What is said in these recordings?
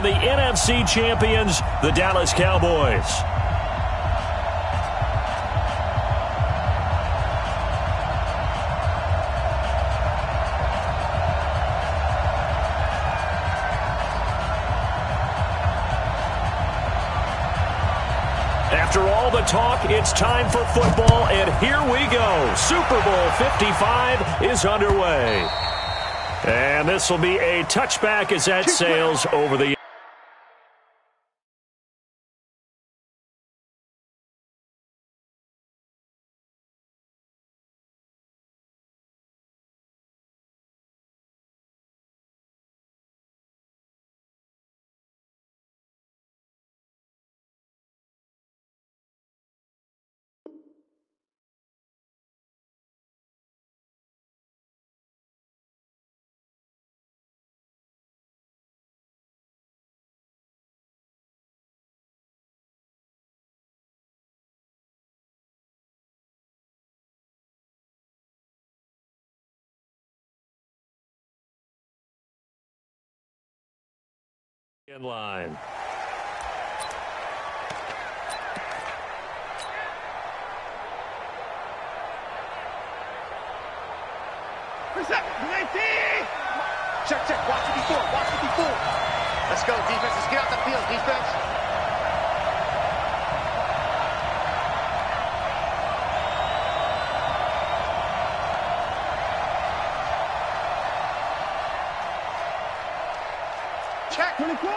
on the NFC champions, the Dallas Cowboys. After all the talk, it's time for football, and here we go. Super Bowl 55 is underway. And this will be a touchback as that sails over the in line. Check, check. Watch it before. Watch it before. Let's go, defense. Let's get out the field, defense. Check. 24.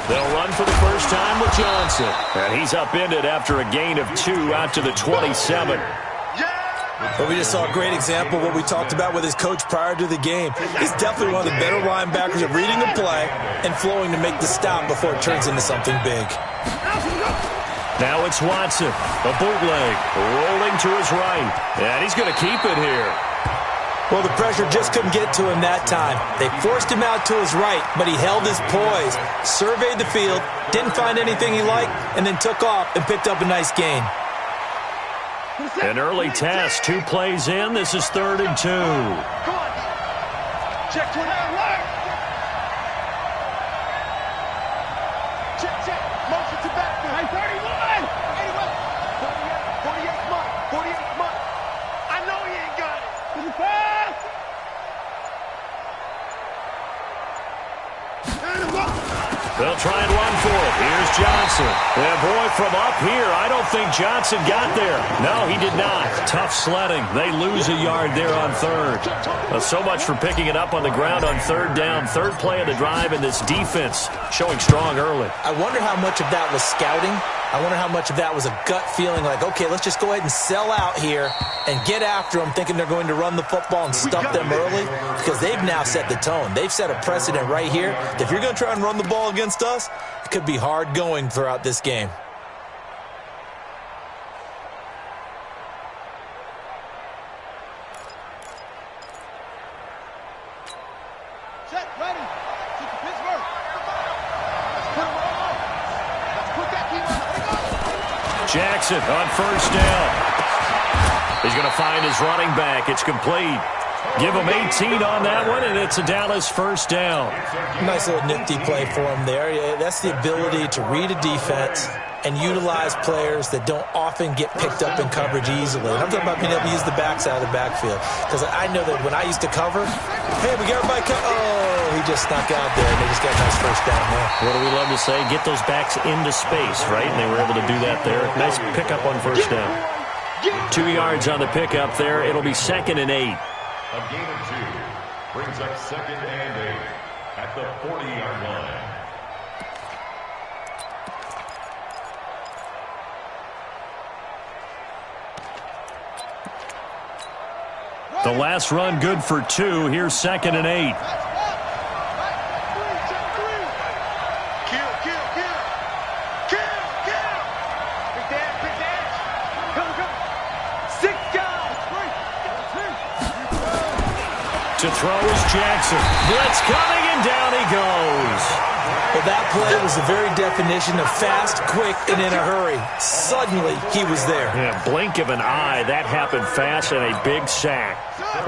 They'll run for the first time with Johnson. And he's upended after a gain of 2 out to the 27. But we just saw a great example of what we talked about with his coach prior to the game. He's definitely one of the better linebackers at reading the play and flowing to make the stop before it turns into something big. Now it's Watson, a bootleg, rolling to his right. And he's going to keep it here. Well, the pressure just couldn't get to him that time. They forced him out to his right, but he held his poise, surveyed the field, didn't find anything he liked, and then took off and picked up a nice gain. An early test, 2 plays in. This is 3rd and 2. Come on. Check to that right. Check, check. Motion to back. 31. 48 month. 48 month. I know he ain't got it. To the pass. They'll try and run for it. Here's Johnson. And boy, from up here, I don't think Johnson got there. No, he did not. Tough sledding. They lose a yard there on 3rd. Well, so much for picking it up on the ground on 3rd down. 3rd play of the drive, and this defense showing strong early. I wonder how much of that was scouting. I wonder how much of that was a gut feeling like, okay, let's just go ahead and sell out here and get after them, thinking they're going to run the football and stuff them early, because they've now set the tone. They've set a precedent right here. If you're going to try and run the ball against us, it could be hard going throughout this game. Set, ready. Shoot to Pittsburgh. Let's put him on. Let's put that team on. Jackson on 1st down. He's going to find his running back. It's complete. Give him 18 on that one, and it's a Dallas 1st down. Nice little nifty play for him there. Yeah, that's the ability to read a defense and utilize players that don't often get picked up in coverage easily. And I'm talking about being able to use the backside of the backfield. Because I know that when I used to cover, hey, we got everybody oh, he just snuck out there, and they just got a nice 1st down there. What do we love to say? Get those backs into space, right? And they were able to do that there. Nice pickup on 1st down. 2 yards on the pickup there. It'll be 2nd and 8. A gain of 2 brings up 2nd and 8 at the 40-yard line. The last run good for 2. Here's 2nd and 8. To throw is Jackson. Blitz coming, and down he goes. Well, that play was the very definition of fast, quick, and in a hurry. Suddenly, he was there. Yeah, blink of an eye. That happened fast and a big sack.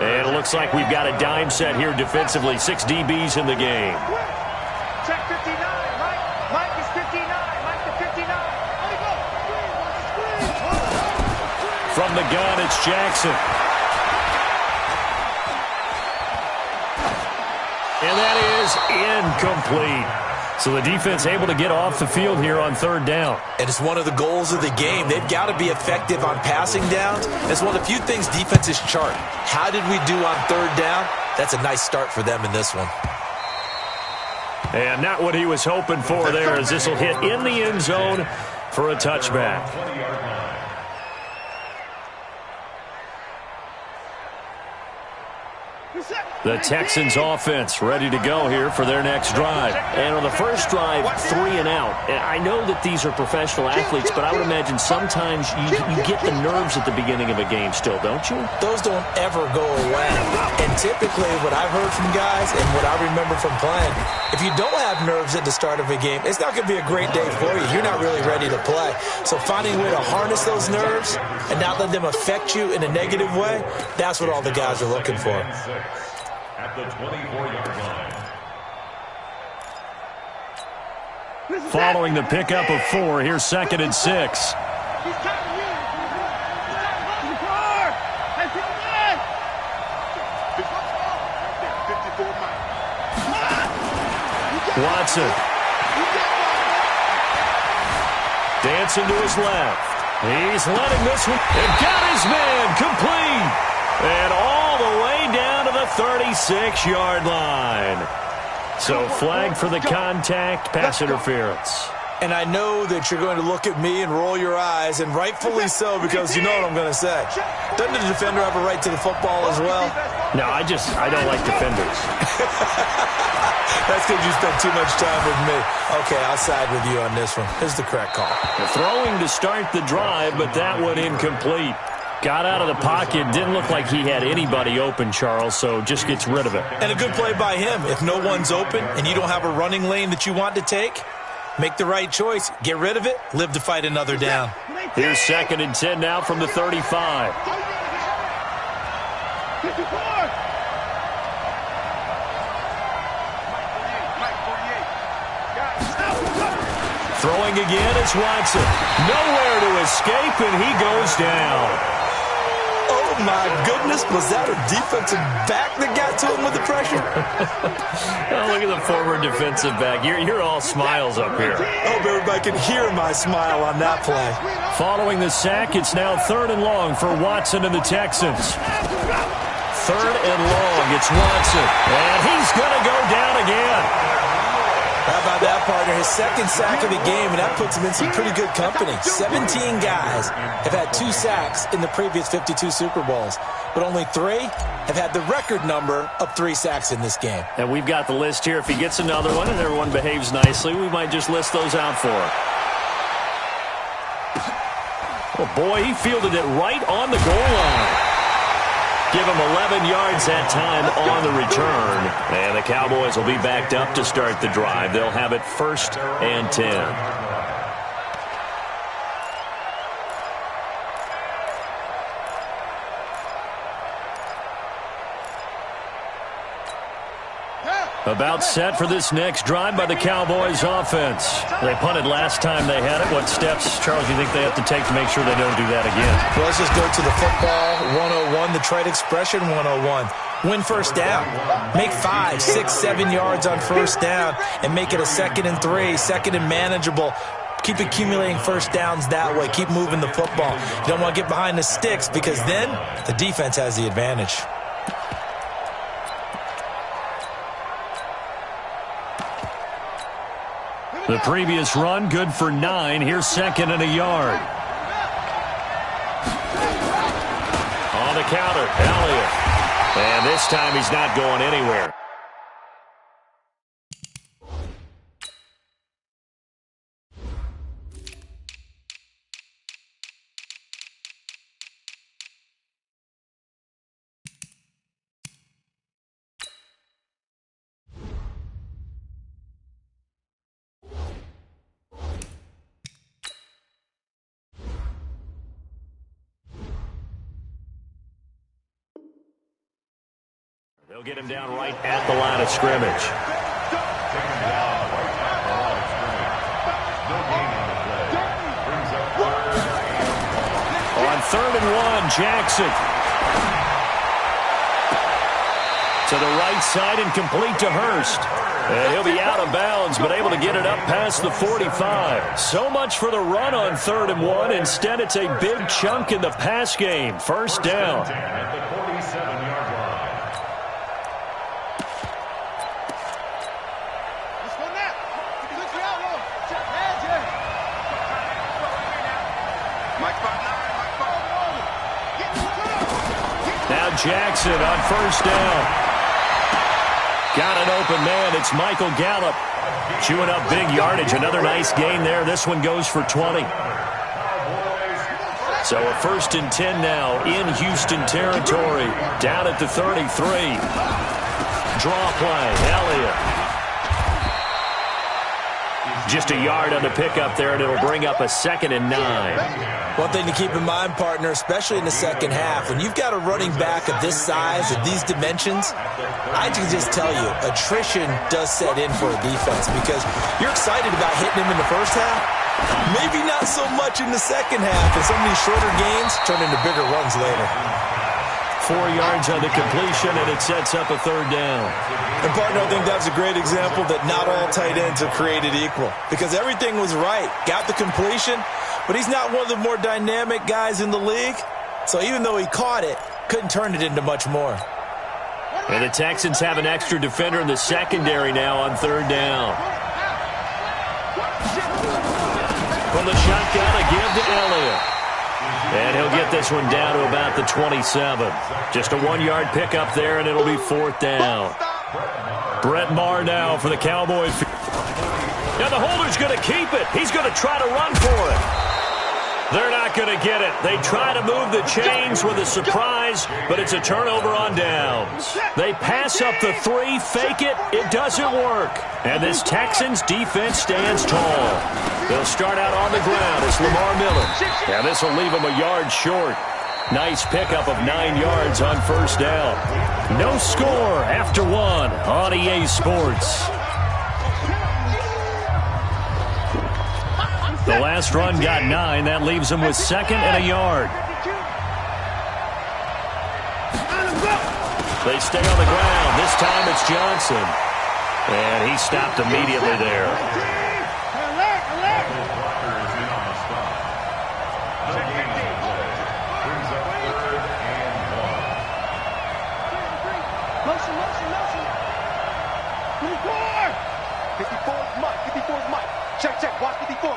And it looks like we've got a dime set here defensively. 6 DBs in the game. Check 59, Mike. Mike is 59. Mike to 59. Let it go. From the gun, it's Jackson. And that is incomplete. So the defense able to get off the field here on third down. And it's one of the goals of the game. They've got to be effective on passing downs. It's one of the few things defenses chart. How did we do on third down? That's a nice start for them in this one. And not what he was hoping for there, as this will hit in the end zone for a touchback. The Texans offense ready to go here for their next drive. And on the first drive, 3 and out. And I know that these are professional athletes, but I would imagine sometimes you get the nerves at the beginning of a game still, don't you? Those don't ever go away. And typically what I've heard from guys and what I remember from playing, if you don't have nerves at the start of a game, it's not going to be a great day for you. You're not really ready to play. So finding a way to harness those nerves and not let them affect you in a negative way, that's what all the guys are looking for. At the 24-yard line. Following the pickup of 4, here's 2nd and 6. He's counting you. He's counting and 59. 54 Mike. Watson. Dancing to his left. He's letting this one. And got his man complete. And all the way down to the 36-yard line. So flag for the contact, pass interference. And I know that you're going to look at me and roll your eyes, and rightfully so, because you know what I'm going to say. Doesn't the defender have a right to the football as well? No, I don't like defenders. That's because you spent too much time with me. Okay, I'll side with you on this one. Here's the correct call. Throwing to start the drive, but that one incomplete. Got out of the pocket. Didn't look like he had anybody open, Charles, so just gets rid of it. And a good play by him. If no one's open and you don't have a running lane that you want to take, make the right choice. Get rid of it. Live to fight another down. Here's 2nd and 10 now from the 35. 54. Throwing again, it's Watson. Nowhere to escape, and he goes down. Oh, my goodness. Was that a defensive back that got to him with the pressure? Oh, look at the former defensive back. You're all smiles up here. I hope everybody can hear my smile on that play. Following the sack, it's now 3rd and long for Watson and the Texans. 3rd and long, it's Watson. And he's going to go down again. How about that, partner? His 2nd sack of the game, and that puts him in some pretty good company. 17 guys have had 2 sacks in the previous 52 Super Bowls, but only 3 have had the record number of 3 sacks in this game. And we've got the list here. If he gets another one and everyone behaves nicely, we might just list those out for him. Oh, boy, he fielded it right on the goal line. Give him 11 yards that time on the return. And the Cowboys will be backed up to start the drive. They'll have it 1st and 10. About set for this next drive by the Cowboys offense. They punted last time they had it. What steps, Charles, do you think they have to take to make sure they don't do that again? Well, let's just go to the football 101, the trade expression 101. Win first down. Make 5, 6, 7 yards on first down and make it a 2nd and 3, 2nd and manageable. Keep accumulating first downs that way. Keep moving the football. You don't want to get behind the sticks because then the defense has the advantage. The previous run, good for 9. Here's 2nd and a yard. On the counter, Elliott. And this time he's not going anywhere. They'll get him down right at the line of scrimmage. On 3rd and 1, Jackson. To the right side and complete to Hurst. And he'll be out of bounds, but able to get it up past the 45. So much for the run on 3rd and 1. Instead, it's a big chunk in the pass game. First down. At the 47-yard line. Let's go now. Look for outlaw. Check hands here. Mike 5-9. Now Jackson on 1st down. Got an open man. It's Michael Gallup. Chewing up big yardage. Another nice gain there. This one goes for 20. So a 1st and 10 now in Houston territory. Down at the 33. Draw play. Elliott. Just a yard on the pickup there, and it'll bring up a 2nd and 9. One thing to keep in mind, partner, especially in the second half, when you've got a running back of this size, of these dimensions, I can just tell you, attrition does set in for a defense because you're excited about hitting him in the first half, maybe not so much in the second half, and some of these shorter gains turn into bigger runs later. 4 yards on the completion, and it sets up a 3rd down. And, partner, I think that's a great example that not all tight ends are created equal because everything was right. Got the completion, but he's not one of the more dynamic guys in the league. So even though he caught it, couldn't turn it into much more. And the Texans have an extra defender in the secondary now on 3rd down. From the shotgun, a give to Elliott. And he'll get this one down to about the 27. Just a 1-yard pickup there, and it'll be 4th down. Brett Maher now for the Cowboys. Now the holder's going to keep it. He's going to try to run for it. They're not going to get it. They try to move the chains with a surprise, but it's a turnover on downs. They pass up the 3, fake it. It doesn't work. And this Texans defense stands tall. They'll start out on the ground as Lamar Miller. Now this will leave them a yard short. Nice pickup of 9 yards on 1st down. No score after 1 on EA Sports. The last run got 9. That leaves them with 2nd and a yard. They stay on the ground. This time it's Johnson. And he stopped immediately there. Motion. 54's Mike. Check. Watch 54.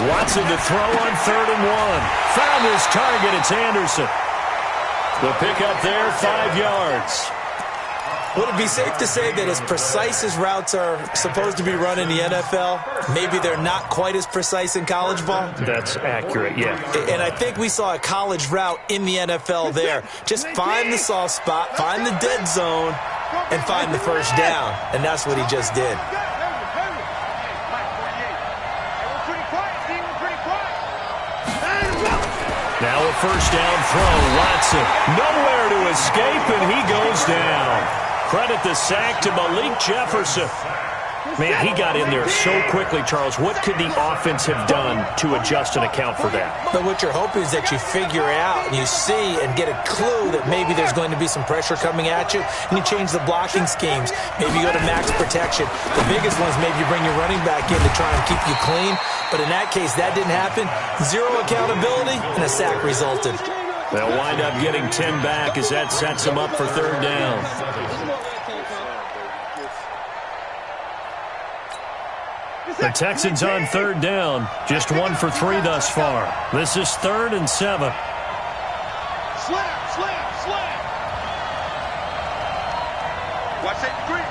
Watson to throw on 3rd and 1. Found his target. It's Anderson. The pickup there, 5 yards. Would it be safe to say that as precise as routes are supposed to be run in the NFL, maybe they're not quite as precise in college ball? That's accurate, yeah. And I think we saw a college route in the NFL there. Just find the soft spot, find the dead zone, and find the 1st down. And that's what he just did. Now a 1st down throw. Watson nowhere to escape, and he goes down. Credit the sack to Malik Jefferson. Man, he got in there so quickly, Charles. What could the offense have done to adjust and account for that? But what you're hoping is that you figure out and you see and get a clue that maybe there's going to be some pressure coming at you, and you change the blocking schemes. Maybe you go to max protection. The biggest ones, maybe you bring your running back in to try and keep you clean. But in that case, that didn't happen. 0 accountability, and a sack resulted. They'll wind up getting 10 back as that sets them up for 3rd down. The Texans on 3rd down. Just 1 for 3 thus far. This is 3rd and 7. Slam. Watch safety green.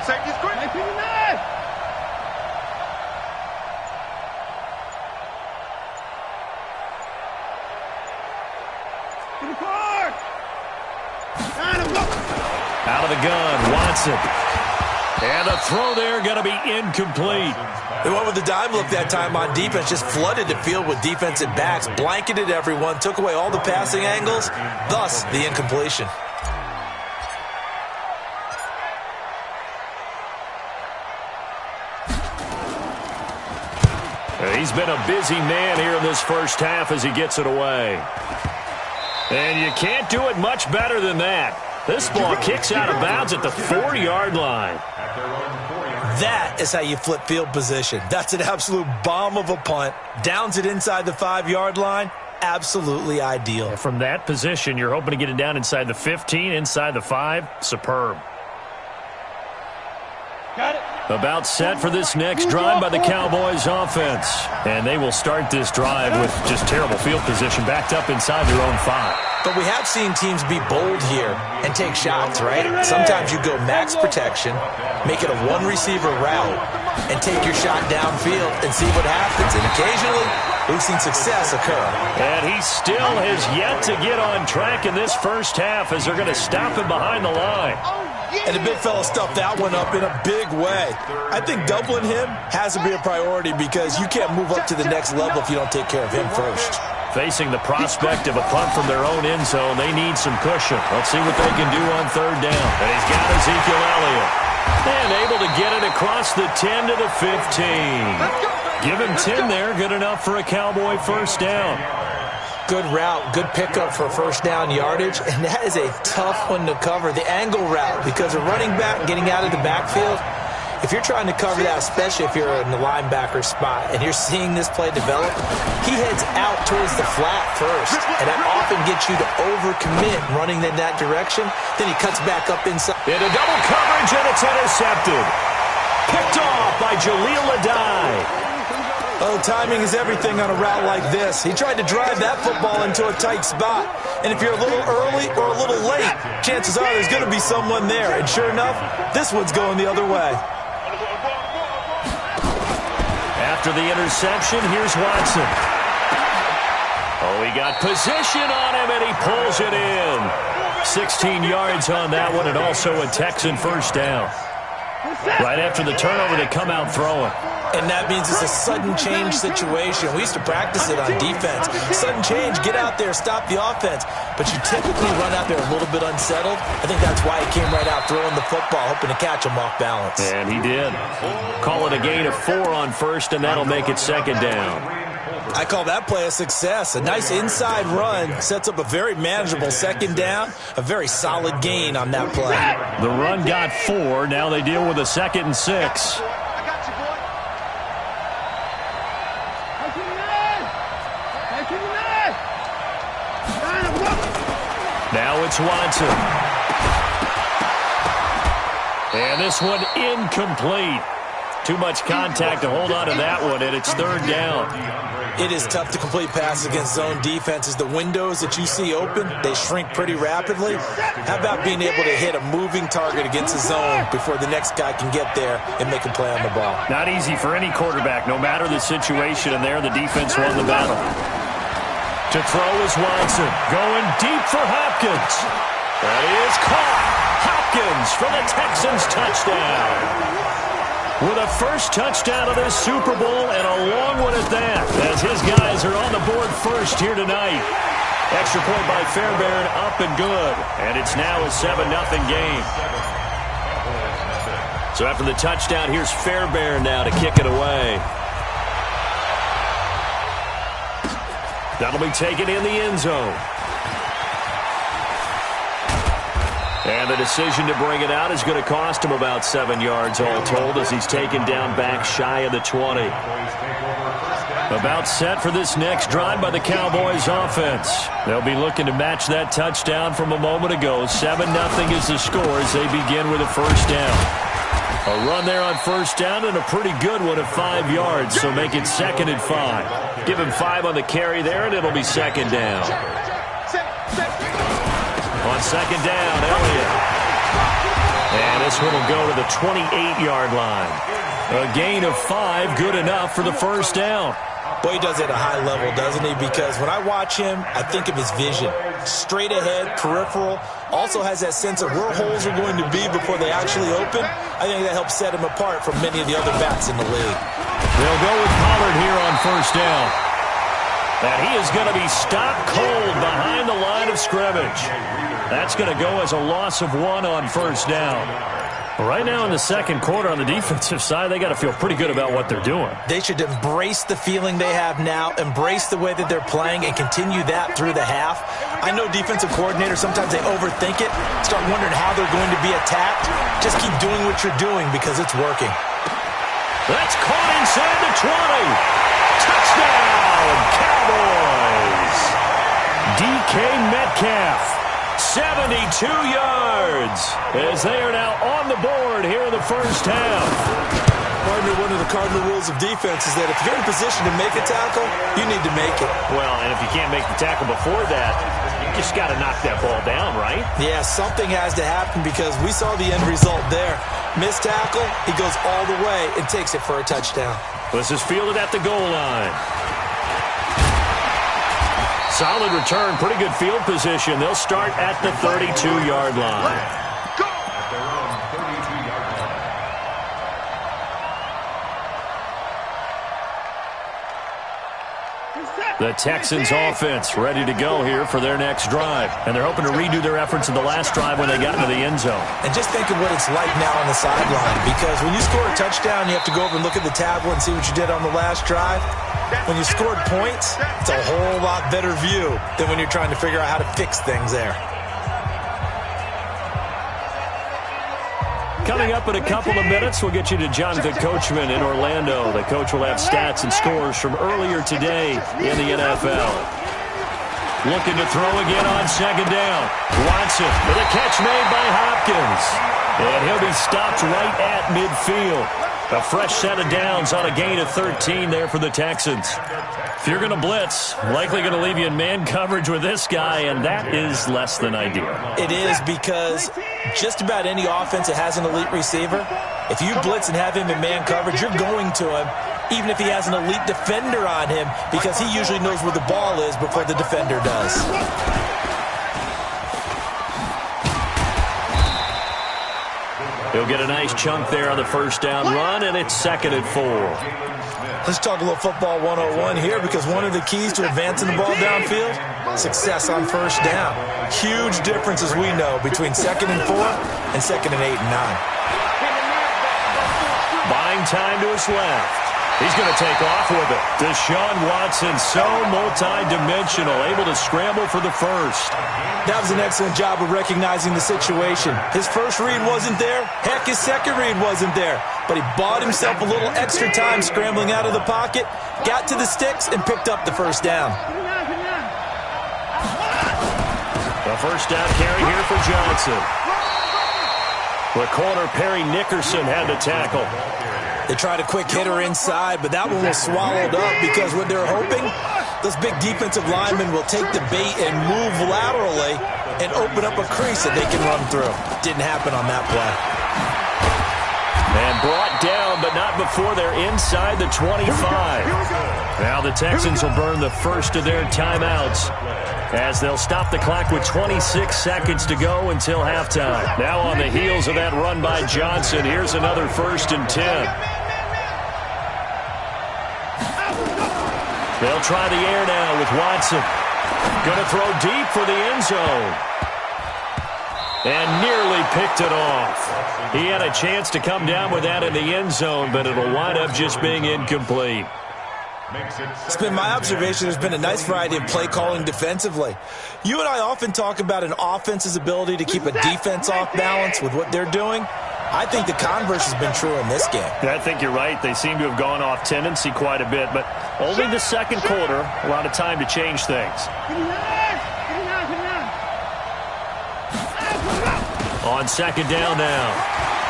Safety's green. 59. Out of the gun, Watson. And the throw there going to be incomplete. They went with the dime look that time on defense, just flooded the field with defensive backs, blanketed everyone, took away all the passing angles, thus the incompletion. He's been a busy man here in this first half as he gets it away. And you can't do it much better than that. This ball kicks out of bounds at the 4-yard line. That is how you flip field position. That's an absolute bomb of a punt. Downs it inside the 5-yard line. Absolutely ideal. From that position, you're hoping to get it down inside the 15, inside the 5. Superb. Got it. About set for this next drive by the Cowboys offense. And they will start this drive with just terrible field position backed up inside their own 5. But we have seen teams be bold here and take shots, right? Sometimes you go max protection, make it a one-receiver route, and take your shot downfield and see what happens. And occasionally, we've seen success occur. And he still has yet to get on track in this first half as they're going to stop him behind the line. And the big fella stuffed that one up in a big way. I think doubling him has to be a priority because you can't move up to the next level if you don't take care of him first. Facing the prospect of a punt from their own end zone, they need some cushion. Let's see what they can do on 3rd down. And he's got Ezekiel Elliott. And able to get it across the 10 to the 15. Give him 10 there. Good enough for a Cowboy first down. Good route, good pickup for first down yardage, and that is a tough one to cover, the angle route, because a running back getting out of the backfield, if you're trying to cover that, especially if you're in the linebacker spot, and you're seeing this play develop, he heads out towards the flat first, and that often gets you to overcommit running in that direction, then he cuts back up inside. Into double coverage, and it's intercepted. Picked off by Jaleel Adai. Oh, timing is everything on a route like this. He tried to drive that football into a tight spot. And if you're a little early or a little late, chances are there's going to be someone there. And sure enough, this one's going the other way. After the interception, here's Watson. Oh, he got position on him, and he pulls it in. 16 yards on that one, and also a Texan first down. Right after the turnover, they come out throwing. And that means it's a sudden change situation. We used to practice it on defense. Sudden change, get out there, stop the offense. But you typically run out there a little bit unsettled. I think that's why he came right out throwing the football, hoping to catch him off balance. And he did. Call it a gain of 4 on first, and that'll make it 2nd down. I call that play a success. A nice inside run sets up a very manageable 2nd down. A very solid gain on that play. The run got 4. Now they deal with a 2nd and 6. Now it's Watson. And this one incomplete. Too much contact to hold on to that one, and it's 3rd down. It is tough to complete passes against zone defenses. The windows that you see open, they shrink pretty rapidly. How about being able to hit a moving target against a zone before the next guy can get there and make a play on the ball? Not easy for any quarterback, no matter the situation, and there the defense won the battle. To throw is Watson, going deep for Hopkins. That is caught. Hopkins for the Texans touchdown. With a first touchdown of this Super Bowl, and a long one at that, as his guys are on the board first here tonight. Extra point by Fairbairn, up and good. And it's now a 7-0 game. So after the touchdown, here's Fairbairn now to kick it away. That'll be taken in the end zone. And the decision to bring it out is going to cost him about 7 yards all told as he's taken down back shy of the 20. About set for this next drive by the Cowboys offense. They'll be looking to match that touchdown from a moment ago. 7-0 is the score as they begin with a first down. A run there on first down and a pretty good one at 5 yards, so make it 2nd and 5. Give him 5 on the carry there, and it'll be 2nd down. On 2nd down, Elliott. And this one will go to the 28-yard line. A gain of 5, good enough for the first down. Boy, he does it at a high level, doesn't he? Because when I watch him, I think of his vision. Straight ahead, peripheral, also has that sense of where holes are going to be before they actually open. I think that helps set him apart from many of the other backs in the league. They'll go with Pollard here on first down. And he is going to be stopped cold behind the line of scrimmage. That's going to go as a loss of 1 on first down. Right now in the second quarter on the defensive side, they got to feel pretty good about what they're doing. They should embrace the feeling they have now, embrace the way that they're playing, and continue that through the half. I know defensive coordinators, sometimes they overthink it, start wondering how they're going to be attacked. Just keep doing what you're doing because it's working. That's caught inside the 20. Touchdown, Cowboys. DK Metcalf, 72 yards, as they are now on the board here in the first half. Partner, one of the cardinal rules of defense is that if you're in position to make a tackle, you need to make it. Well, and if you can't make the tackle before that, you just got to knock that ball down, right? Yeah, something has to happen because we saw the end result there. Missed tackle, he goes all the way and takes it for a touchdown. This is fielded at the goal line. Solid return, pretty good field position. They'll start at the 32-yard line. The Texans offense ready to go here for their next drive. And they're hoping to redo their efforts in the last drive when they got into the end zone. And just think of what it's like now on the sideline, because when you score a touchdown, you have to go over and look at the tablet and see what you did on the last drive. When you scored points, it's a whole lot better view than when you're trying to figure out how to fix things there. Coming up in a couple of minutes, we'll get you to Jonathan Coachman in Orlando. The coach will have stats and scores from earlier today in the NFL. Looking to throw again on second down. Watson with a catch made by Hopkins. And he'll be stopped right at midfield. A fresh set of downs on a gain of 13 there for the Texans. If you're going to blitz, likely going to leave you in man coverage with this guy, and that is less than ideal. It is, because just about any offense that has an elite receiver, if you blitz and have him in man coverage, you're going to him, even if he has an elite defender on him, because he usually knows where the ball is before the defender does. He'll get a nice chunk there on the first down run, and it's 2nd and 4. Let's talk a little football 101 here, because one of the keys to advancing the ball downfield, success on first down. Huge difference, as we know, between 2nd and 4 and 2nd and 8 and 9. Buying time to his left. He's going to take off with it. Deshaun Watson, so multi-dimensional, able to scramble for the first. That was an excellent job of recognizing the situation. His first read wasn't there. Heck, his second read wasn't there. But he bought himself a little extra time scrambling out of the pocket, got to the sticks, and picked up the first down. The first down carry here for Johnson. The corner, Perry Nickerson, had the tackle. They tried a quick hitter inside, but that one was swallowed up, because what they're hoping, those big defensive linemen will take the bait and move laterally and open up a crease that they can run through. Didn't happen on that play. And brought down, but not before they're inside the 25. Now the Texans will burn the first of their timeouts, as they'll stop the clock with 26 seconds to go until halftime. Now on the heels of that run by Johnson, here's another 1st and 10. They'll try the air now with Watson. Going to throw deep for the end zone. And nearly picked it off. He had a chance to come down with that in the end zone, but it'll wind up just being incomplete. It's been my observation there's been a nice variety of play calling defensively. You and I often talk about an offense's ability to keep a defense off balance with what they're doing. I think the converse has been true in this game. I think you're right. They seem to have gone off tendency quite a bit, but only the second quarter, a lot of time to change things. On second down now,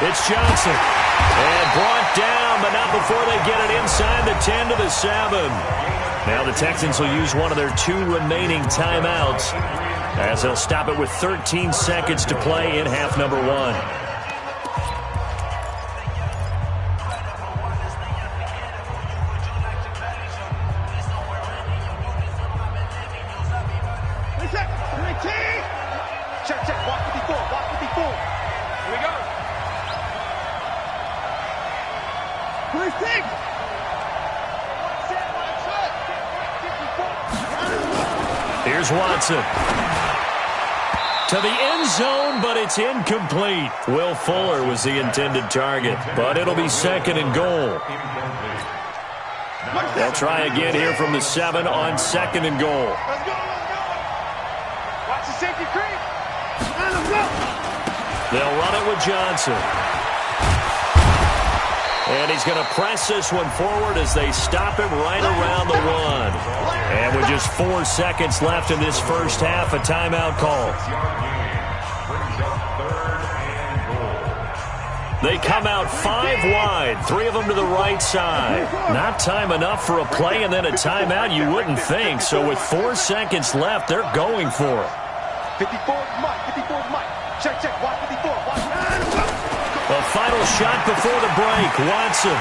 it's Johnson. And brought down, but not before they get it inside the 10 to the 7. Now the Texans will use one of their 2 remaining timeouts, as they'll stop it with 13 seconds to play in half number 1. Here's Watson. To the end zone, but it's incomplete. Will Fuller was the intended target, but it'll be second and goal. They'll try again here from the 7 on second and goal. Let's go. Watch the safety creep. Let's go. They'll run it with Johnson. And he's going to press this one forward as they stop him right around the 1. And with just 4 seconds left in this first half, a timeout call. They come out 5 wide, 3 of them to the right side. Not time enough for a play and then a timeout, you wouldn't think. So with 4 seconds left, they're going for it. 54's Mike. 54's Mike. Check. Watch 54. Watch. A final shot before the break. Watson.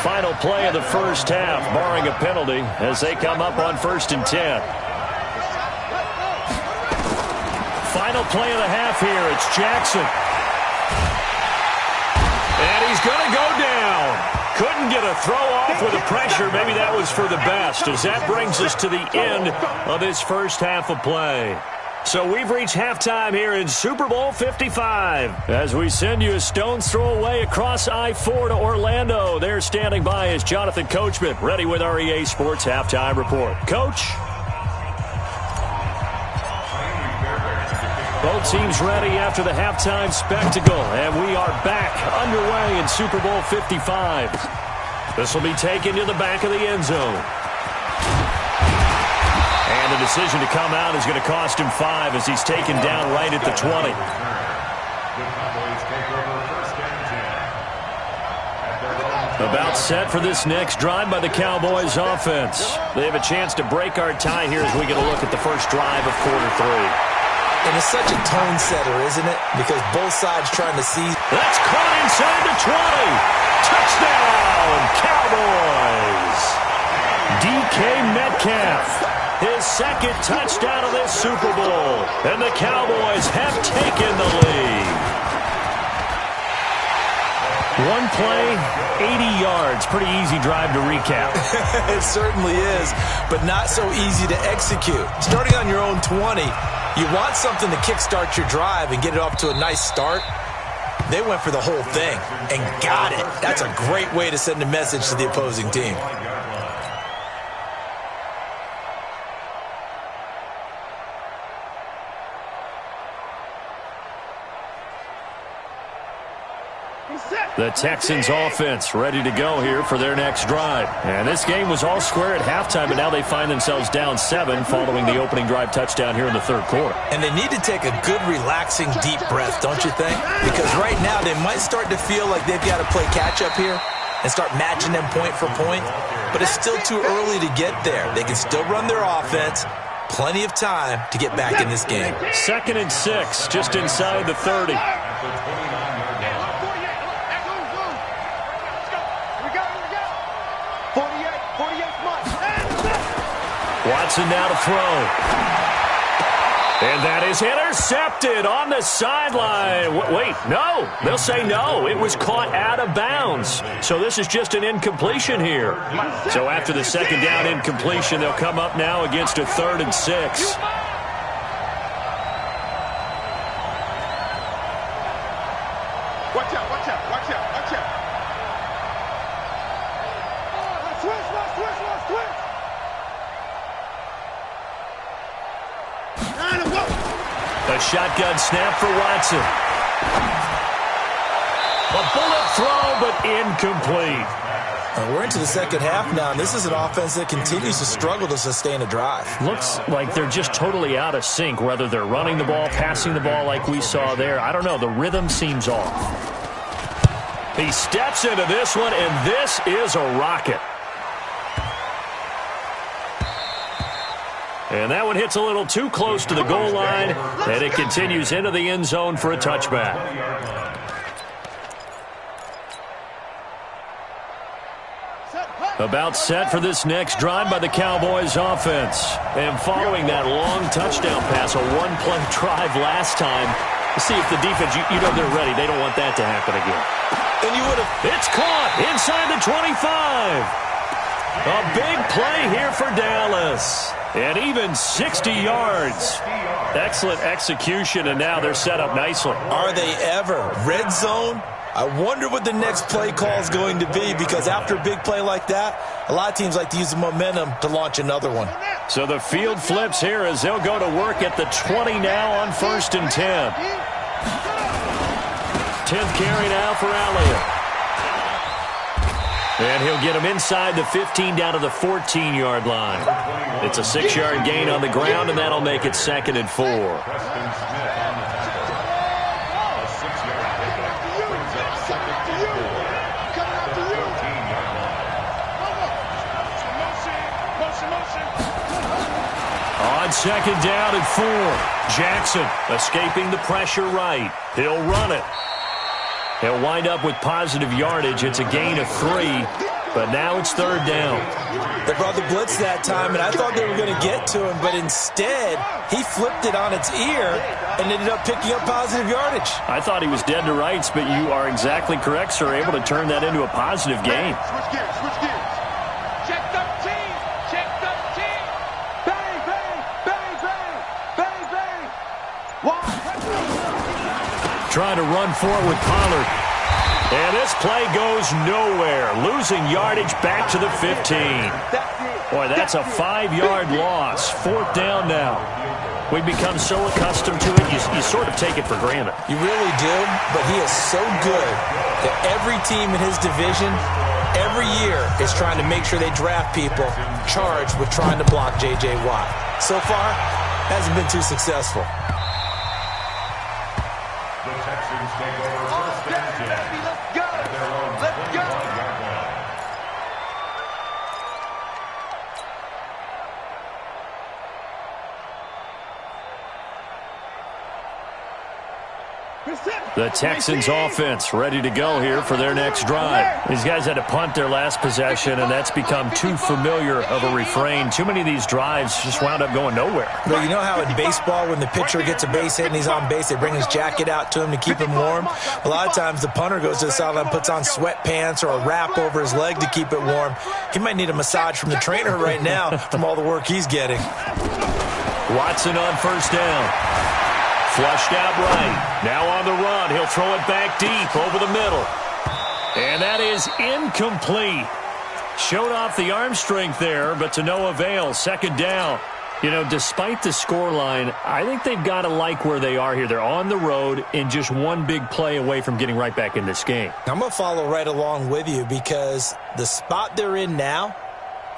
Final play of the first half, barring a penalty, as they come up on 1st and 10. Final play of the half here. It's Jackson. And he's going to go down. Couldn't get a throw off with the pressure. Maybe that was for the best, as that brings us to the end of this first half of play. So we've reached halftime here in Super Bowl 55. As we send you a stone's throw away across I-4 to Orlando. There standing by is Jonathan Coachman, ready with our EA Sports Halftime Report. Coach? Both teams ready after the halftime spectacle, and we are back underway in Super Bowl 55. This will be taken to the back of the end zone. And the decision to come out is going to cost him 5 as he's taken down right at the 20. About set for this next drive by the Cowboys offense. They have a chance to break our tie here as we get a look at the first drive of quarter 3. And it's such a tone setter, isn't it? Because both sides trying to seize. That's caught inside the 20. Touchdown, Cowboys. DK Metcalf, his second touchdown of this Super Bowl. And the Cowboys have taken the lead. One play, 80 yards. Pretty easy drive to recap. It certainly is, but not so easy to execute. Starting on your own 20, you want something to kickstart your drive and get it off to a nice start. They went for the whole thing and got it. That's a great way to send a message to the opposing team. The Texans offense ready to go here for their next drive. And this game was all square at halftime, but now they find themselves down 7 following the opening drive touchdown here in the third quarter. And they need to take a good, relaxing, deep breath, don't you think? Because right now they might start to feel like they've got to play catch-up here and start matching them point for point. But it's still too early to get there. They can still run their offense. Plenty of time to get back in this game. 2nd and 6, just inside the 30. Watson now to throw. And that is intercepted on the sideline. Wait, no. They'll say no. It was caught out of bounds. So this is just an incompletion here. So after the second down incompletion, they'll come up now against a 3rd and 6. Watch out, watch out, watch out, watch out. Switch. A shotgun snap for Watson. A bullet throw, but incomplete. We're into the second half now, and this is an offense that continues to struggle to sustain a drive. Looks like they're just totally out of sync, whether they're running the ball, passing the ball like we saw there. I don't know. The rhythm seems off. He steps into this one, and this is a rocket. And that one hits a little too close to the goal line, and it continues into the end zone for a touchback. About set for this next drive by the Cowboys offense. And following that long touchdown pass, a one-play drive last time, see if the defense, you know they're ready. They don't want that to happen again. And you would have... It's caught inside the 25. A big play here for Dallas. And even 60 yards. Excellent execution, and now they're set up nicely. Are they ever? Red zone? I wonder what the next play call is going to be, because after a big play like that, a lot of teams like to use the momentum to launch another one. So the field flips here as they'll go to work at the 20 now on 1st and 10. 10th carry now for Elliott. And he'll get him inside the 15 down to the 14-yard line. It's a 6-yard gain on the ground, and that'll make it 2nd and 4. On 2nd down and 4. Jackson escaping the pressure right. He'll run it. He'll wind up with positive yardage. It's a gain of 3, but now it's 3rd down. They brought the blitz that time, and I thought they were going to get to him, but instead he flipped it on its ear and ended up picking up positive yardage. I thought he was dead to rights, but you are exactly correct, sir, able to turn that into a positive gain. Switch gears, switch gears. Check 13, check 13. Bang, bang, bang, bang, bang, bang. Trying to run forward with Pollard. And this play goes nowhere. Losing yardage back to the 15. Boy, that's a 5-yard loss. 4th down now. We've become so accustomed to it, you sort of take it for granted. You really do, but he is so good that every team in his division, every year, is trying to make sure they draft people charged with trying to block J.J. Watt. So far, hasn't been too successful. The Texans take over 1st and 10. Let's go. Let's go. The Texans offense ready to go here for their next drive. These guys had to punt their last possession, and that's become too familiar of a refrain. Too many of these drives just wound up going nowhere. But you know how in baseball, when the pitcher gets a base hit and he's on base, they bring his jacket out to him to keep him warm? A lot of times the punter goes to the sideline, puts on sweatpants or a wrap over his leg to keep it warm. He might need a massage from the trainer right now from all the work he's getting. Watson on 1st down. Flushed out right. Now on the run. He'll throw it back deep over the middle. And that is incomplete. Showed off the arm strength there, but to no avail. 2nd down. You know, despite the scoreline, I think they've got to like where they are here. They're on the road and just one big play away from getting right back in this game. I'm going to follow right along with you, because the spot they're in now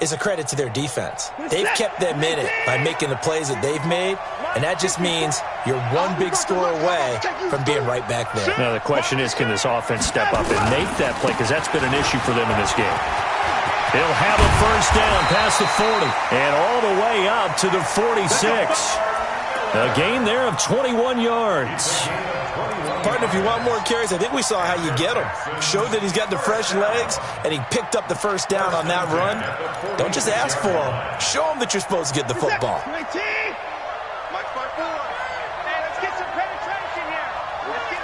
is a credit to their defense. They've kept them in it by making the plays that they've made, and that just means you're one big score away from being right back there. Now the question is, can this offense step up and make that play, because that's been an issue for them in this game. He'll have a 1st down past the 40 and all the way up to the 46. A gain there of 21 yards. Partner, if you want more carries, I think we saw how you get him. Showed that he's got the fresh legs, and he picked up the 1st down on that run. Don't just ask for him. Show him that you're supposed to get the football. Let's get some penetration here. Let's get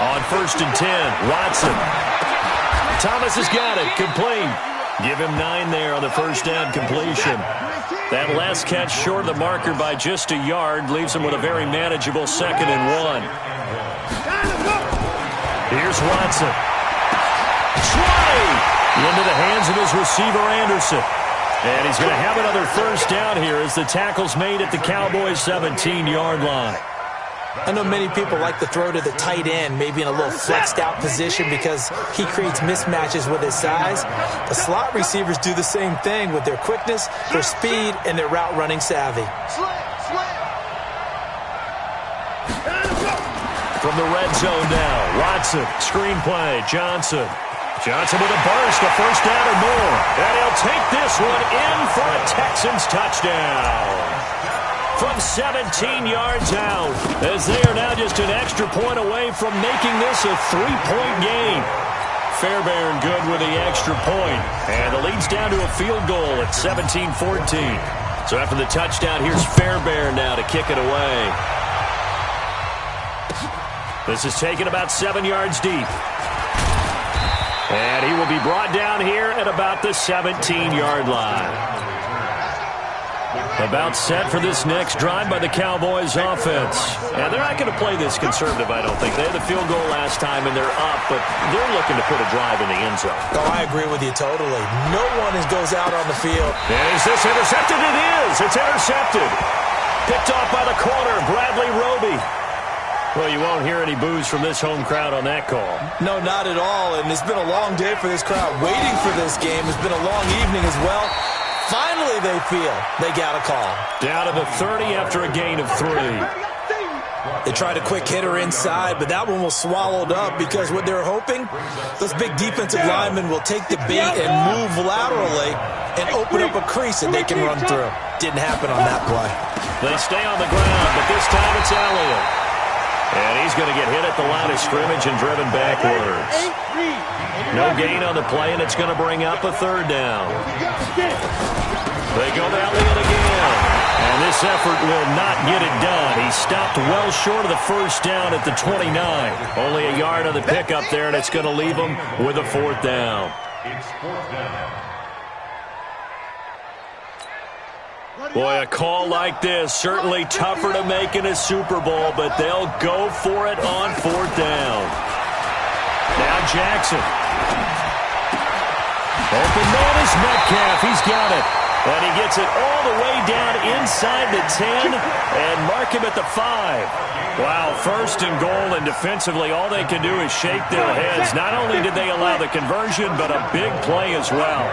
On 1st and 10, Watson. Thomas has got it. Complete. Give him 9 there on the 1st down completion. That last catch short of the marker by just a yard leaves him with a very manageable 2nd and 1. Here's Watson. Try! Into the hands of his receiver, Anderson. And he's going to have another 1st down here as the tackle's made at the Cowboys' 17-yard line. I know many people like to throw to the tight end, maybe in a little flexed out position because he creates mismatches with his size. The slot receivers do the same thing with their quickness, their speed, and their route running savvy. From the red zone now, Watson, screen play, Johnson. Johnson with a burst, a 1st down or more. And he'll take this one in for a Texans touchdown. From 17 yards out, as they are now just an extra point away from making this a 3-point game. Fairbairn good with the extra point. And the lead's down to a field goal at 17-14. So after the touchdown, here's Fairbairn now to kick it away. This is taken about 7 yards deep. And he will be brought down here at about the 17-yard line. About set for this next drive by the Cowboys offense. And they're not going to play this conservative, I don't think. They had the field goal last time, and they're up, but they're looking to put a drive in the end zone. Oh, I agree with you totally. No one goes out on the field. And is this intercepted? It is. It's intercepted. Picked off by the corner, Bradley Roby. Well, you won't hear any boos from this home crowd on that call. No, not at all, and it's been a long day for this crowd. Waiting for this game has been a long evening as well. Finally, they feel they got a call. Down to the 30 after a gain of 3. They tried a quick hitter inside, but that one was swallowed up because what they're hoping, those big defensive linemen will take the bait and move laterally and open up a crease that they can run through. Didn't happen on that play. They stay on the ground, but this time it's Elliott. And he's going to get hit at the line of scrimmage and driven backwards. No gain on the play, and it's going to bring up a 3rd down. They go to Elliott again. And this effort will not get it done. He stopped well short of the 1st down at the 29. Only a yard on the pickup there, and it's going to leave him with a 4th down. It's 4th down. Boy, a call like this, certainly tougher to make in a Super Bowl, but they'll go for it on 4th down. Now Jackson. Open man is Metcalf. He's got it. And he gets it all the way down inside the 10 and mark him at the 5. Wow, 1st and goal, and defensively all they can do is shake their heads. Not only did they allow the conversion, but a big play as well.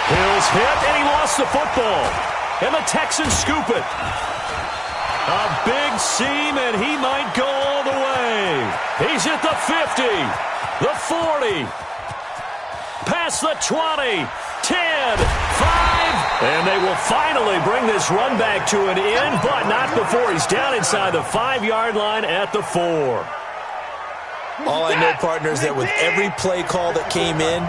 Hill's hit, and he lost the football. And the Texans scoop it. A big seam, and he might go all the way. He's at the 50, the 40, past the 20, 10, 5. And they will finally bring this run back to an end, but not before he's down inside the 5-yard line at the 4. All I know, partner, is that with every play call that came in,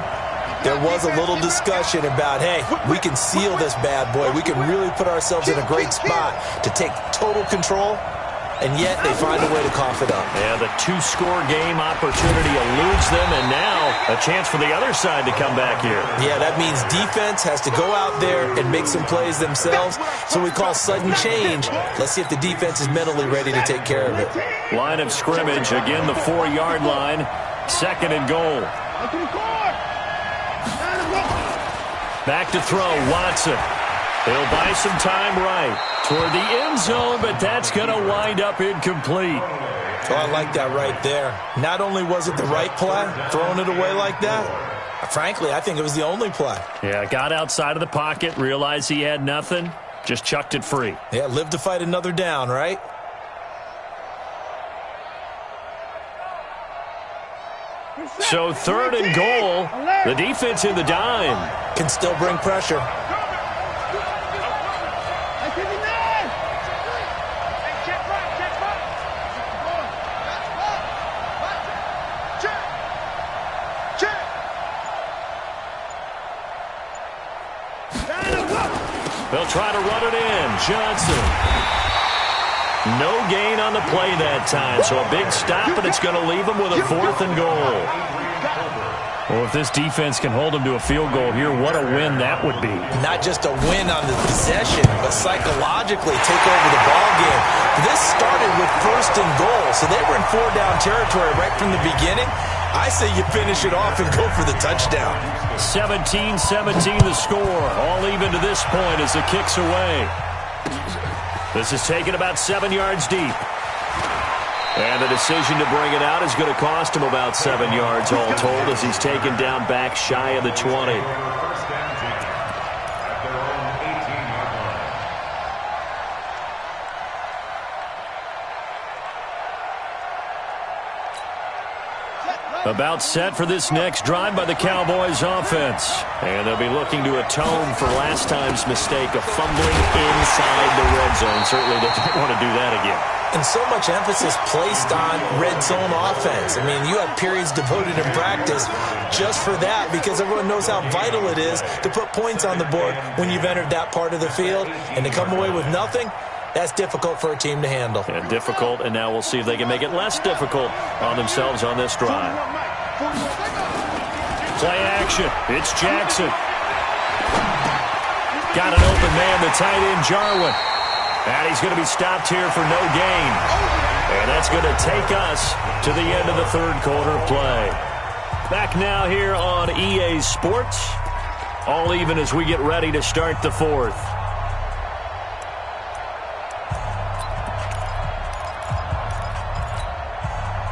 there was a little discussion about, hey, we can seal this bad boy. We can really put ourselves in a great spot to take total control, and yet they find a way to cough it up. Yeah, the 2-score game opportunity eludes them, and now a chance for the other side to come back here. Yeah, that means defense has to go out there and make some plays themselves. So we call sudden change. Let's see if the defense is mentally ready to take care of it. Line of scrimmage, again the 4-yard line, 2nd and goal. Back to throw, Watson. He'll buy some time right toward the end zone, but that's going to wind up incomplete. Oh, I like that right there. Not only was it the right play, throwing it away like that, frankly, I think it was the only play. Yeah, got outside of the pocket, realized he had nothing, just chucked it free. Yeah, live to fight another down, right? So 3rd and goal, the defense in the dime. Can still bring pressure. They'll try to run it in. Johnson. No gain on the play that time, so a big stop, and it's going to leave them with a 4th and goal. Well, if this defense can hold them to a field goal here, what a win that would be. Not just a win on the possession, but psychologically take over the ball game. This started with 1st and goal, so they were in 4-down territory right from the beginning. I say you finish it off and go for the touchdown. 17-17 the score. All even to this point as it kicks away. This is taken about 7 yards deep. And the decision to bring it out is going to cost him about 7 yards all told as he's taken down back shy of the 20. About set for this next drive by the Cowboys offense. And they'll be looking to atone for last time's mistake of fumbling inside the red zone. Certainly they don't want to do that again. And so much emphasis placed on red zone offense. I mean, you have periods devoted in practice just for that because everyone knows how vital it is to put points on the board when you've entered that part of the field. And to come away with nothing, that's difficult for a team to handle. And difficult, and now we'll see if they can make it less difficult on themselves on this drive. Play action. It's Jackson. Got an open man, the tight end, Jarwin. And he's going to be stopped here for no gain. And that's going to take us to the end of the third quarter play. Back now here on EA Sports. All even as we get ready to start the fourth.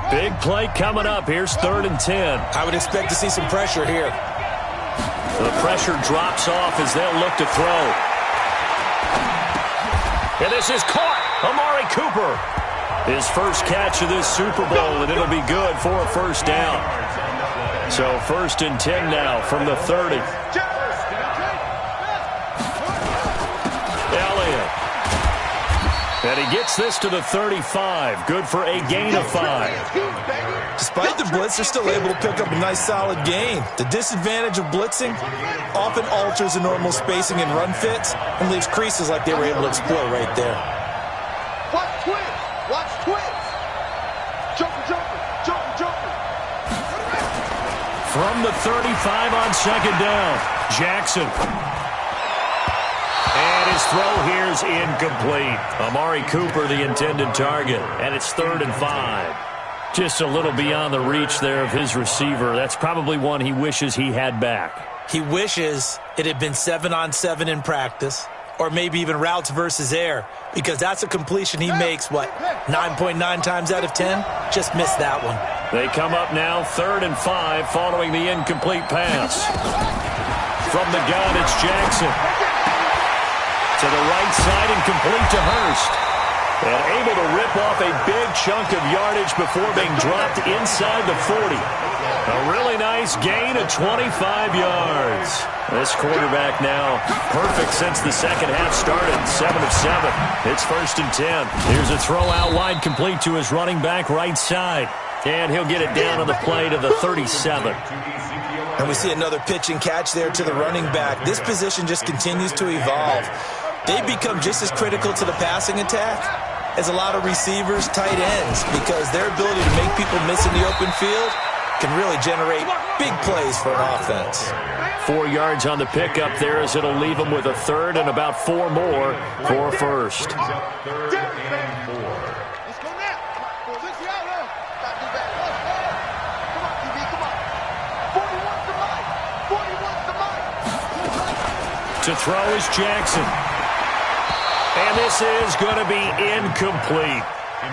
Big play coming up. Here's 3rd and 10. I would expect to see some pressure here. The pressure drops off as they'll look to throw. And this is caught. Amari Cooper. His first catch of this Super Bowl, and it'll be good for a first down. So 1st and 10 now from the 30. Elliott. And he gets this to the 35. Good for a gain of 5. Despite the blitz, they're still able to pick up a nice solid gain. The disadvantage of blitzing often alters the normal spacing and run fits and leaves creases like they were able to exploit right there. Watch twins. Watch twins. Jumper, jumper, jumper, jumper. From the 35 on 2nd down, Jackson. And his throw here is incomplete. Amari Cooper, the intended target, and it's 3rd and 5. Just a little beyond the reach there of his receiver. That's probably one he wishes he had back. He wishes it had been 7-on-7 in practice, or maybe even routes versus air, because that's a completion he makes, 9.9 times out of 10? Just missed that one. They come up now 3rd and 5 following the incomplete pass. From the gun, it's Jackson. To the right side and complete to Hurst. And able to rip off a big chunk of yardage before being dropped inside the 40. A really nice gain of 25 yards. This quarterback now perfect since the second half started. 7 of 7. It's 1st and 10. Here's a throw out wide complete to his running back right side. And he'll get it down on the play to the 37. And we see another pitch and catch there to the running back. This position just continues to evolve. They become just as critical to the passing attack as a lot of receivers, tight ends, because their ability to make people miss in the open field can really generate big plays for an offense. 4 yards on the pickup there as it'll leave them with a 3rd and about 4 more for 1st. Let's go now. 60 out there. Got to do that. Come on, TV, come on. 41's the mic. 41's the mic. To throw is Jackson. And this is going to be incomplete.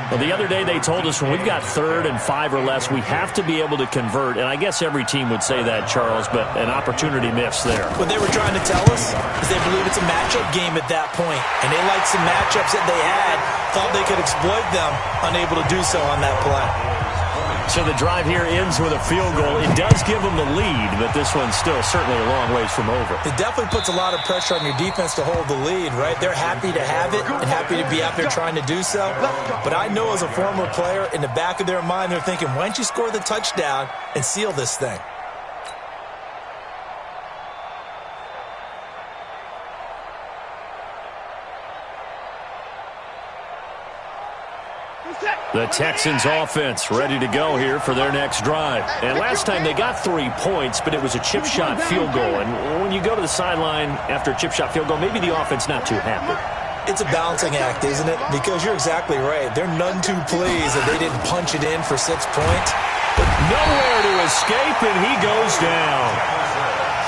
Well, the other day they told us when we've got 3rd and 5 or less, we have to be able to convert. And I guess every team would say that, Charles, but an opportunity missed there. What they were trying to tell us is they believe it's a matchup game at that point. And they liked some matchups that they had, thought they could exploit them, unable to do so on that play. So the drive here ends with a field goal. It does give them the lead, but this one's still certainly a long ways from over. It definitely puts a lot of pressure on your defense to hold the lead, right? They're happy to have it and happy to be out there trying to do so. But I know as a former player, in the back of their mind, they're thinking, why don't you score the touchdown and seal this thing? The Texans offense ready to go here for their next drive. And last time they got 3 points, but it was a chip shot field goal. And when you go to the sideline after a chip shot field goal, maybe the offense not too happy. It's a balancing act, isn't it? Because you're exactly right. They're none too pleased that they didn't punch it in for 6 points. But nowhere to escape, and he goes down.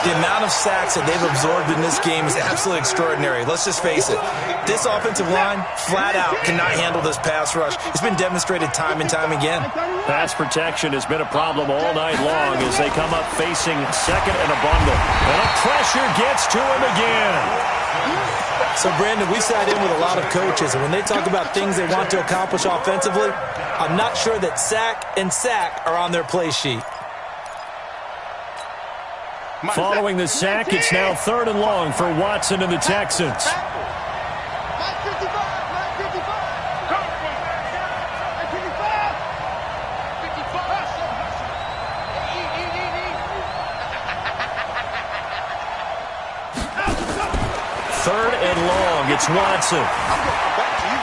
The amount of sacks that they've absorbed in this game is absolutely extraordinary. Let's just face it. This offensive line, flat out, cannot handle this pass rush. It's been demonstrated time and time again. Pass protection has been a problem all night long as they come up facing 2nd and a bundle. And a pressure gets to him again. So, Brandon, we sat in with a lot of coaches, and when they talk about things they want to accomplish offensively, I'm not sure that sack and sack are on their play sheet. Following the sack, it's now 3rd and long for Watson and the Texans. It's Watson.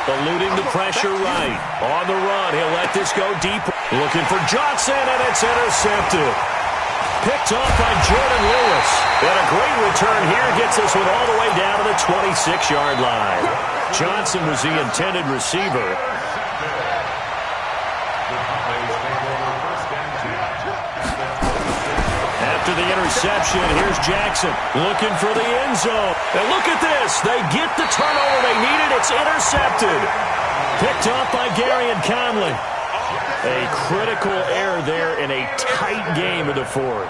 Eluding the pressure right. On the run, he'll let this go deep. Looking for Johnson, and it's intercepted. Picked off by Jordan Lewis. And a great return here gets this one all the way down to the 26-yard line. Johnson was the intended receiver. After the interception, here's Jackson looking for the end zone. And look at this. They get the turnover they needed. It's intercepted. Picked off by Gary and Conley. A critical error there in a tight game of the 4th.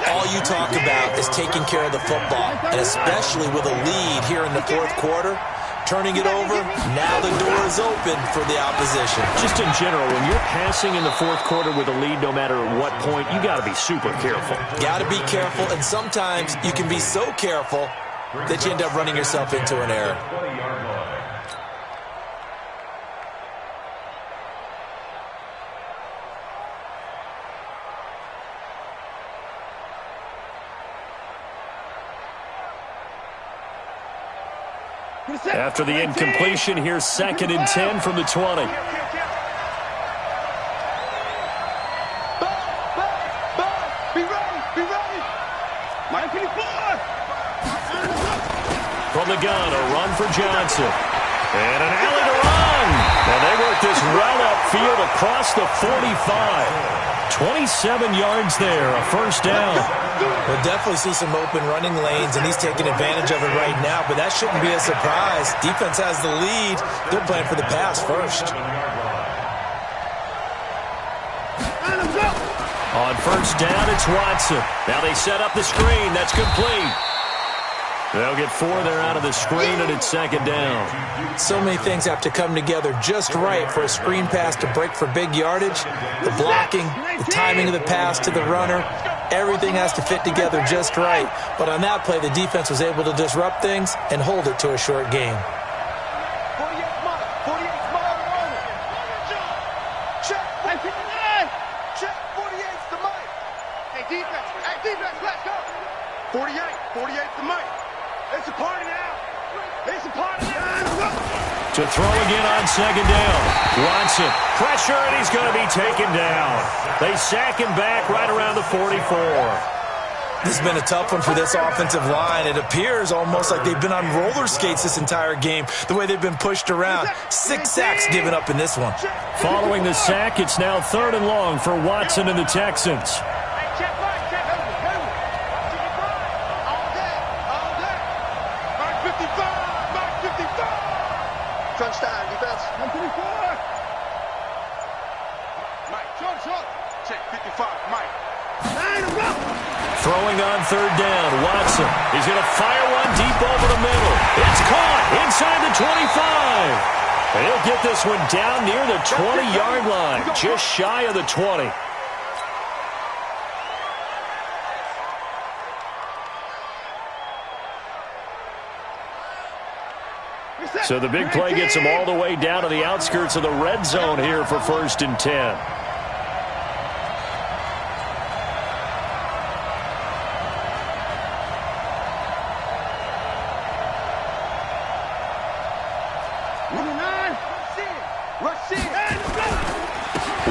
All you talk about is taking care of the football, and especially with a lead here in the 4th quarter. Turning it over, now the door is open for the opposition. Just in general, when you're passing in the 4th quarter with a lead, no matter at what point, you got to be super careful. Got to be careful, and sometimes you can be so careful that you end up running yourself into an error. After the incompletion, here's 2nd and 10 from the 20. From the gun, a run for Johnson. And an alley to run. And they work this well upfield across the 45. 27 yards there, a 1st down. We'll definitely see some open running lanes, and he's taking advantage of it right now, but that shouldn't be a surprise. Defense has the lead. They're playing for the pass first. On 1st down, it's Watson. Now they set up the screen. That's complete. They'll get 4 there out of the screen, and it's 2nd down. So many things have to come together just right for a screen pass to break for big yardage. The blocking, the timing of the pass to the runner, everything has to fit together just right. But on that play, the defense was able to disrupt things and hold it to a short game. Check, 48's the mic. Hey, defense, let's go. 48's the mic. It's a party now. It's a party now. To throw again on 2nd down. Watson, pressure, and he's going to be taken down. They sack him back right around the 44. This has been a tough one for this offensive line. It appears almost like they've been on roller skates this entire game, the way they've been pushed around. 6 sacks given up in this one. Following the sack, it's now 3rd and long for Watson and the Texans. Touchdown, defense. 124. Mike, short. Check, 55, Mike. Throwing on 3rd down, Watson. He's going to fire one deep over the middle. It's caught inside the 25. And he'll get this one down near the 20-yard line, just shy of the 20. So the big play gets him all the way down to the outskirts of the red zone here for 1st and 10.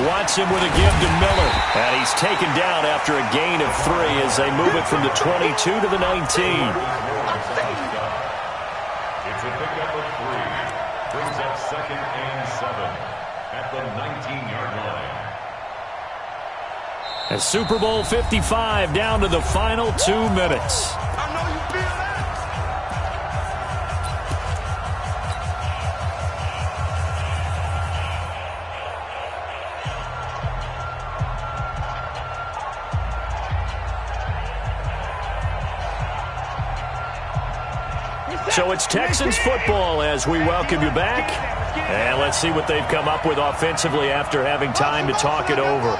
Watson with a give to Miller. And he's taken down after a gain of 3 as they move it from the 22 to the 19. It's a pickup of 3. Brings up 2nd and 7 at the 19-yard line. And Super Bowl 55 down to the final 2 minutes. I know you feel that. So it's Texans football as we welcome you back. And let's see what they've come up with offensively after having time to talk it over.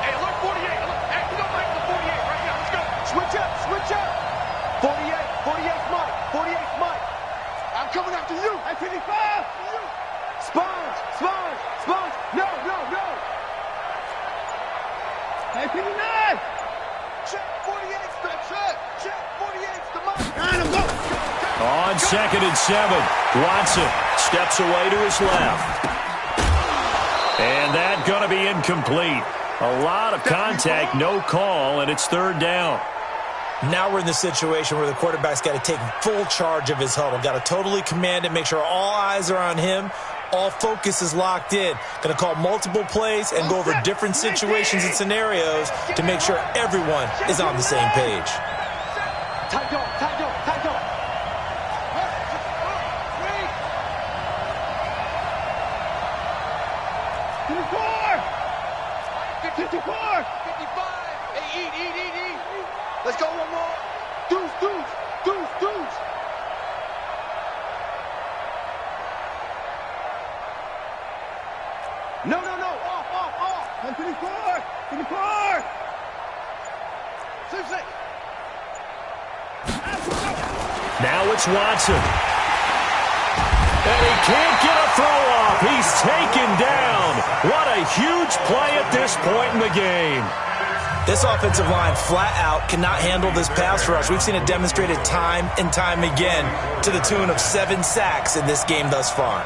Hey, look, 48. Look, hey, you don't like the 48 right now. Let's go. Switch up, switch up. 48's Mike. 48's Mike. I'm coming after you. Hey, 55. Sponge. No. Hey, 59. Check 48's the check 48's the Mike. On 2nd and 7, Watson steps away to his left. And that's going to be incomplete. A lot of contact, no call, and it's 3rd down. Now we're in the situation where the quarterback's got to take full charge of his huddle. Got to totally command it, make sure all eyes are on him. All focus is locked in. Going to call multiple plays and go over different situations and scenarios to make sure everyone is on the same page. Tight dog. 54. 55. Hey, eat. Let's go one more. Deuce. No. Off. 54. 6. Now it's Watson. And he can't get a throw off. He's taken down. What a huge play at this point in the game. This offensive line flat out cannot handle this pass rush. We've seen it demonstrated time and time again to the tune of 7 sacks in this game thus far.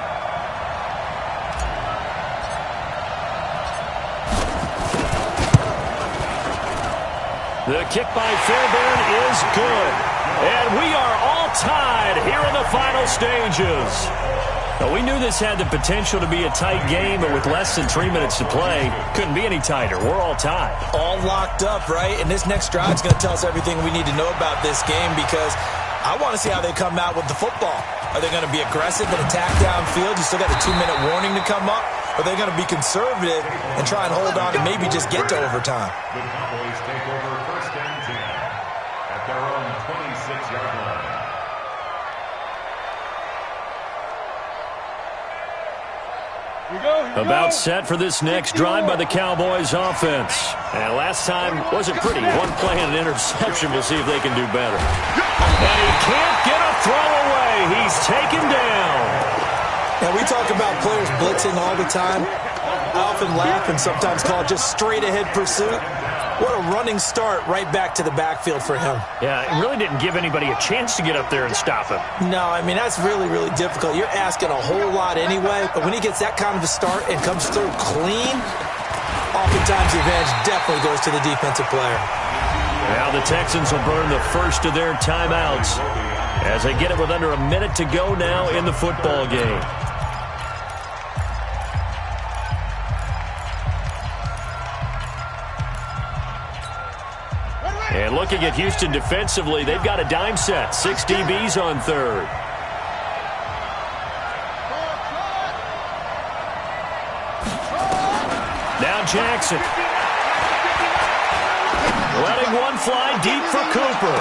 The kick by Fairbairn is good. And we are all tied here in the final stages. Now, we knew this had the potential to be a tight game, but with less than 3 minutes to play, couldn't be any tighter. We're all tied. All locked up, right? And this next drive is going to tell us everything we need to know about this game because I want to see how they come out with the football. Are they going to be aggressive and attack downfield? You still got a 2-minute warning to come up? Or are they going to be conservative and try and hold on and maybe just get to overtime? The Cowboys take over 1st and 10 at their own 26-yard line. About set for this next drive by the Cowboys offense. And last time wasn't pretty. One play and an interception. We'll see if they can do better. And he can't get a throw away. He's taken down. Now, we talk about players blitzing all the time. I often laugh and sometimes call it just straight-ahead pursuit. What a running start right back to the backfield for him. Yeah, it really didn't give anybody a chance to get up there and stop him. No, I mean, that's really, really difficult. You're asking a whole lot anyway, but when he gets that kind of a start and comes through clean, oftentimes the advantage definitely goes to the defensive player. Now the Texans will burn the first of their timeouts as they get it with under a minute to go now in the football game. And looking at Houston defensively, they've got a dime set. 6 DBs on 3rd. Now Jackson. Letting one fly deep for Cooper.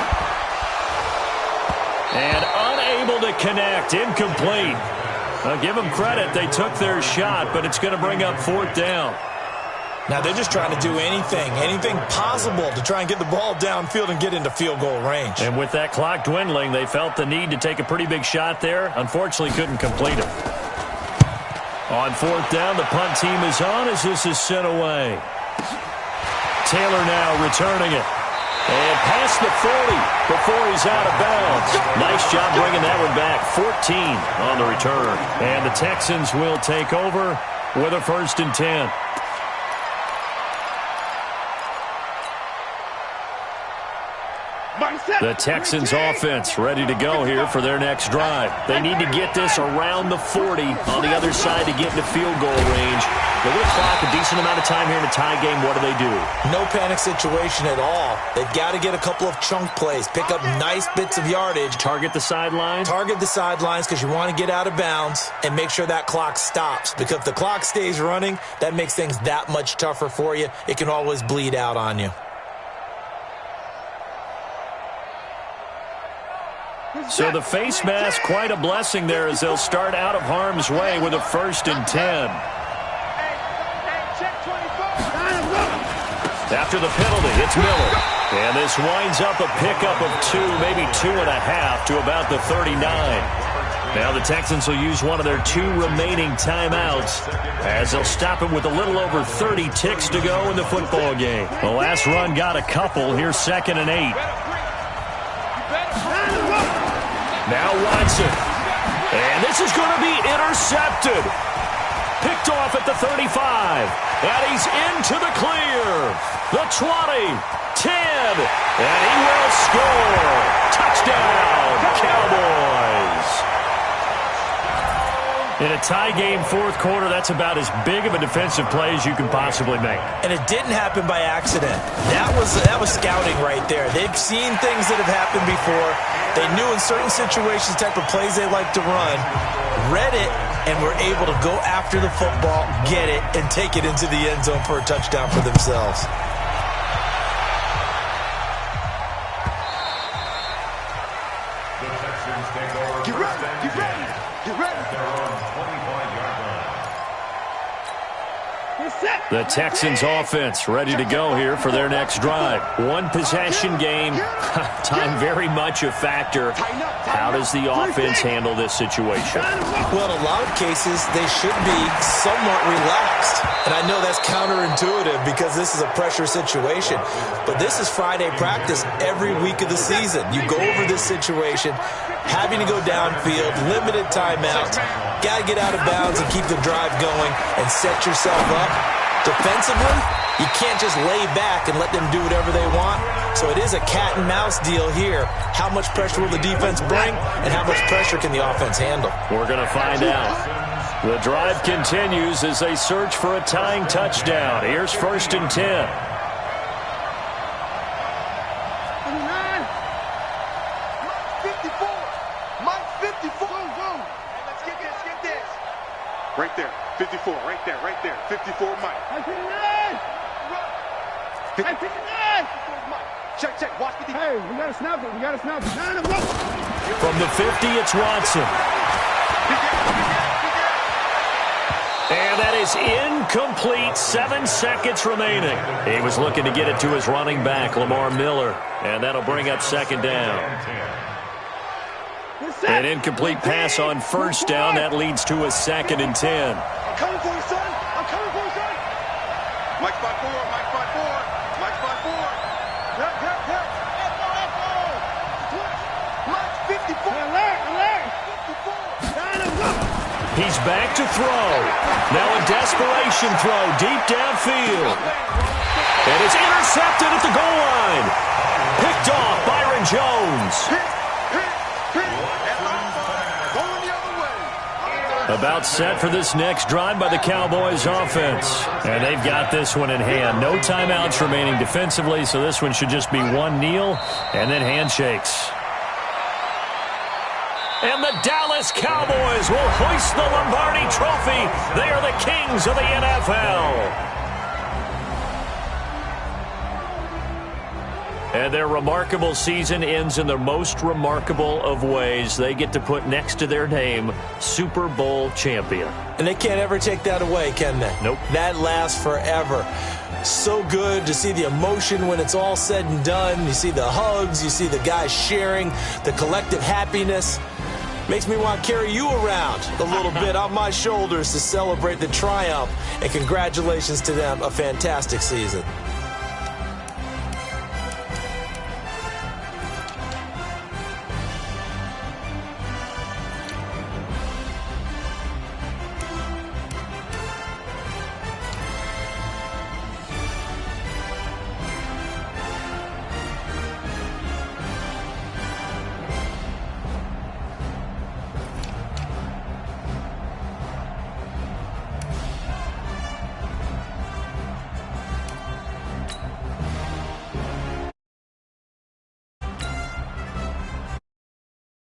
And unable to connect. Incomplete. I'll give them credit. They took their shot, but it's going to bring up 4th down. Now they're just trying to do anything possible to try and get the ball downfield and get into field goal range. And with that clock dwindling, they felt the need to take a pretty big shot there. Unfortunately, couldn't complete it. On 4th down, the punt team is on as this is sent away. Taylor now returning it. And past the 40 before he's out of bounds. Nice job bringing that one back. 14 on the return. And the Texans will take over with a 1st and 10. The Texans offense ready to go here for their next drive. They need to get this around the 40 on the other side to get into field goal range. They're going to clock a decent amount of time here in a tie game. What do? No panic situation at all. They've got to get a couple of chunk plays, pick up nice bits of yardage. Target the sideline? Target the sidelines because you want to get out of bounds and make sure that clock stops. Because if the clock stays running, that makes things that much tougher for you. It can always bleed out on you. So the face mask, quite a blessing there as they'll start out of harm's way with a 1st and 10. After the penalty, it's Miller. And this winds up a pickup of 2, maybe 2.5 to about the 39. Now the Texans will use one of their 2 remaining timeouts as they'll stop it with a little over 30 ticks to go in the football game. The last run got a couple. Here's 2nd and 8. Now Watson. And this is going to be intercepted. Picked off at the 35. And he's into the clear. The 20. 10. And he will score. Touchdown, Cowboys. In a tie game 4th quarter, that's about as big of a defensive play as you can possibly make. And it didn't happen by accident. That was scouting right there. They've seen things that have happened before. They knew in certain situations the type of plays they like to run, read it, and were able to go after the football, get it, and take it into the end zone for a touchdown for themselves. Get ready, get ready, get ready. The Texans offense ready to go here for their next drive. 1 possession game. Time very much a factor. How does the offense handle this situation? Well, in a lot of cases, they should be somewhat relaxed. And I know that's counterintuitive because this is a pressure situation. But this is Friday practice every week of the season. You go over this situation, having to go downfield, limited timeouts, got to get out of bounds and keep the drive going and set yourself up. Defensively, you can't just lay back and let them do whatever they want. So it is a cat and mouse deal here. How much pressure will the defense bring and how much pressure can the offense handle? We're going to find out. The drive continues as they search for a tying touchdown. Here's 1st and 10. Right there, 54, right there, 54 Mike. 59! Check, watch 50. Hey, we gotta snap it, From the 50, it's Watson. And that is incomplete. 7 seconds remaining. He was looking to get it to his running back, Lamar Miller. And that'll bring up 2nd down. An incomplete pass on 1st down. That leads to a 2nd and 10. I'm coming for you, son. I'm coming for you, son. Mike spot 4. Mike spot 4. Help. Mike 54. Alert. 54. He's back to throw. Now a desperation throw deep downfield. And it's intercepted at the goal line. Picked off Byron Jones. About set for this next drive by the Cowboys offense. And they've got this one in hand. No timeouts remaining defensively, so this one should just be one kneel and then handshakes. And the Dallas Cowboys will hoist the Lombardi Trophy. They are the kings of the NFL. And their remarkable season ends in the most remarkable of ways. They get to put next to their name, Super Bowl champion. And they can't ever take that away, can they? Nope. That lasts forever. So good to see the emotion when it's all said and done. You see the hugs, you see the guys sharing, the collective happiness. Makes me want to carry you around a little bit on my shoulders to celebrate the triumph. And congratulations to them, a fantastic season.